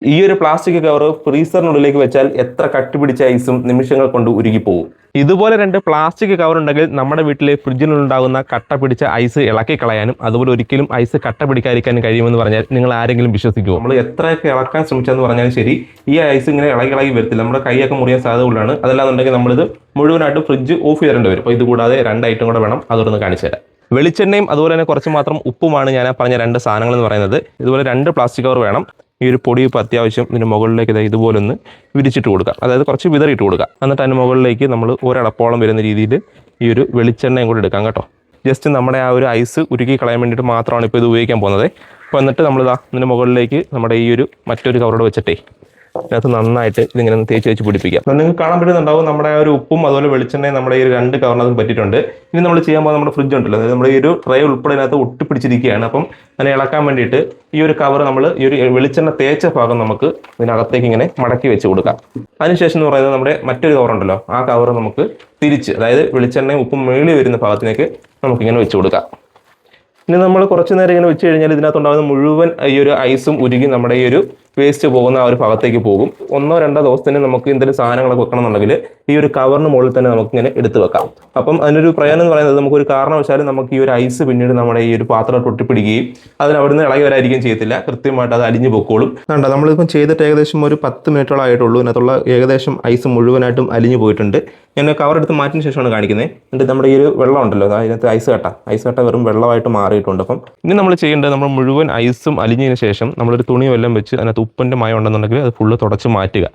ഈ ഒരു plastic cover ഫ്രീസറിനുള്ളിലേക്ക് വെച്ചാൽ എത്ര കട്ടിപിടിച്ച ഐസും നിമിഷങ്ങൾ കൊണ്ട് ഉരുകിപ്പോകും. ഇതുപോലെ 2 പ്ലാസ്റ്റിക് കവർ ഉണ്ടെങ്കിൽ നമ്മുടെ വീട്ടിലെ ഫ്രിഡ്ജിനുണ്ടാകുന്ന കട്ട പിടിച്ച ഐസ് ഇളക്കി കളയാനും അതുപോലെ ഒരിക്കലും ഐസ് കട്ട പിടിക്കാതിരിക്കാനും കഴിയുമെന്ന് പറഞ്ഞാൽ നിങ്ങൾ ആരെങ്കിലും വിശ്വസിക്കുമോ? നമ്മൾ എത്രയൊക്കെ ഇളക്കാൻ ശ്രമിച്ചെന്ന് പറഞ്ഞാലും ശരി, ഈ ഐസ് ഇങ്ങനെ ഇളകി വരത്തില്ല. നമ്മുടെ കൈയൊക്കെ മുറിയാൻ സാധ്യത ഉള്ളതാണ്. അതല്ലാന്നുണ്ടെങ്കിൽ നമ്മളിത് മുഴുവനായിട്ട് ഫ്രിഡ്ജ് ഓഫ് ചെയ്തിടേണ്ടി വരും. അപ്പോൾ ഇത് കൂടാതെ 2 ഐറ്റം കൂടെ വേണം. അതൊന്ന് കാണിച്ചു തരാം. വെളിച്ചെണ്ണയും അതുപോലെ തന്നെ കുറച്ച് മാത്രം ഉപ്പുമാണ് ഞാൻ പറഞ്ഞ 2 സാധനങ്ങൾ എന്ന് പറയുന്നത്. ഇതുപോലെ 2 പ്ലാസ്റ്റിക് കവർ വേണം. ഈ ഒരു പൊടി ഇപ്പോൾ അത്യാവശ്യം ഇതിൻ്റെ മുകളിലേക്ക് ഇതുപോലെ ഒന്ന് വിരിച്ചിട്ട് കൊടുക്കുക, അതായത് കുറച്ച് വിതറിയിട്ട് കൊടുക്കുക. എന്നിട്ട് അതിന് മുകളിലേക്ക് നമ്മൾ ഒരടപ്പോളം വരുന്ന രീതിയിൽ ഈ ഒരു വെളിച്ചെണ്ണയും കൂടി എടുക്കാം കേട്ടോ. ജസ്റ്റ് നമ്മുടെ ആ ഒരു ഐസ് ഉരുക്കി കളയാൻ വേണ്ടിയിട്ട് മാത്രമാണ് ഇപ്പോൾ ഇത് ഉപയോഗിക്കാൻ പോകുന്നത്. അപ്പോൾ എന്നിട്ട് നമ്മളിതാ ഇതിൻ്റെ മുകളിലേക്ക് നമ്മുടെ ഈ ഒരു മറ്റൊരു കവറോട് വെച്ചിട്ടേ അതിനകത്ത് നന്നായിട്ട് ഇതിങ്ങനെ തേച്ച് വെച്ച് പിടിപ്പിക്കാം. നിങ്ങൾക്ക് കാണാൻ പറ്റുന്നുണ്ടാവും നമ്മുടെ ആ ഒരു ഉപ്പും അതുപോലെ വെളിച്ചെണ്ണയും നമ്മുടെ ഈ 2 കവറിനകത്തും പറ്റിയിട്ടുണ്ട്. ഇനി നമ്മൾ ചെയ്യാൻ പോകുന്ന നമ്മുടെ ഫ്രിഡ്ജ് ഉണ്ടല്ലോ, അതായത് നമ്മുടെ ഈ ഒരു ട്രേ ഉൾപ്പെടെ അതിനകത്ത് ഒട്ടിപ്പിടിച്ചിരിക്കുകയാണ്. അപ്പം അതിനെ ഇളക്കാൻ വേണ്ടിയിട്ട് ഈ ഒരു കവർ നമ്മൾ ഈ ഒരു വെളിച്ചെണ്ണ തേച്ച ഭാഗം നമുക്ക് ഇതിനകത്തേക്ക് ഇങ്ങനെ മടക്കി വെച്ച് കൊടുക്കാം. അതിനുശേഷം എന്ന് പറയുന്നത് നമ്മുടെ മറ്റൊരു കവർ ഉണ്ടല്ലോ, ആ കവർ നമുക്ക് തിരിച്ച്, അതായത് വെളിച്ചെണ്ണയും ഉപ്പും മേളി വരുന്ന ഭാഗത്തിലേക്ക് നമുക്കിങ്ങനെ വെച്ച് കൊടുക്കാം. ഇനി നമ്മൾ കുറച്ച് നേരം ഇങ്ങനെ വെച്ച് കഴിഞ്ഞാൽ ഇതിനകത്തുണ്ടാകുന്ന മുഴുവൻ ഈ ഒരു ഐസും ഉരുകി നമ്മുടെ ഈ ഒരു വേസ്റ്റ് പോകുന്ന ആ ഒരു ഭാഗത്തേക്ക് പോകും. 1-2 ദിവസത്തിന് നമുക്ക് എന്തെങ്കിലും സാധനങ്ങളൊക്കെ വെക്കണമെന്നുണ്ടെങ്കിൽ ഈ ഒരു കവറിന് മുകളിൽ തന്നെ നമുക്കിങ്ങനെ എടുത്ത് വെക്കാം. അപ്പം അതിനൊരു പ്രയോജനം എന്ന് പറയുന്നത് നമുക്കൊരു കാരണവശാലും നമുക്ക് ഈ ഒരു ഐസ് പിന്നീട് നമ്മുടെ ഈ ഒരു പാത്രം പൊട്ടിപ്പിടിക്കുകയും അതിന് അവിടുന്ന് ഇളകി വരാതിരിക്കുകയും ചെയ്യത്തില്ല. കൃത്യമായിട്ട് അത് അലിഞ്ഞു പൊക്കോളും. കണ്ടോ, നമ്മളിപ്പം ചെയ്തിട്ട് ഏകദേശം ഒരു 10 മിനിറ്റോളം ആയിട്ടുള്ളൂ. അതിനകത്തുള്ള ഏകദേശം ഐസ് മുഴുവനായിട്ടും അലിഞ്ഞു പോയിട്ടുണ്ട്. ഞാൻ കവർ എടുത്ത് മാറ്റിന് ശേഷമാണ് കാണിക്കുന്നത്. എന്നിട്ട് നമ്മുടെ ഈ ഒരു വെള്ളം ഉണ്ടല്ലോ, അതിനകത്ത് ഐസ് കട്ട വെറും വെള്ളമായിട്ട് മാറിയിട്ടുണ്ട്. അപ്പം ഇനി നമ്മൾ ചെയ്യേണ്ടത്, നമ്മൾ മുഴുവൻ ഐസും അലിഞ്ഞതിന് ശേഷം നമ്മളൊരു തുണി വല്ലതും വെച്ച് അതിനകത്ത് ഉപ്പിൻ്റെ മയം ഉണ്ടെന്നുണ്ടെങ്കിൽ അത് ഫുള്ള് തുടച്ച് മാറ്റുക.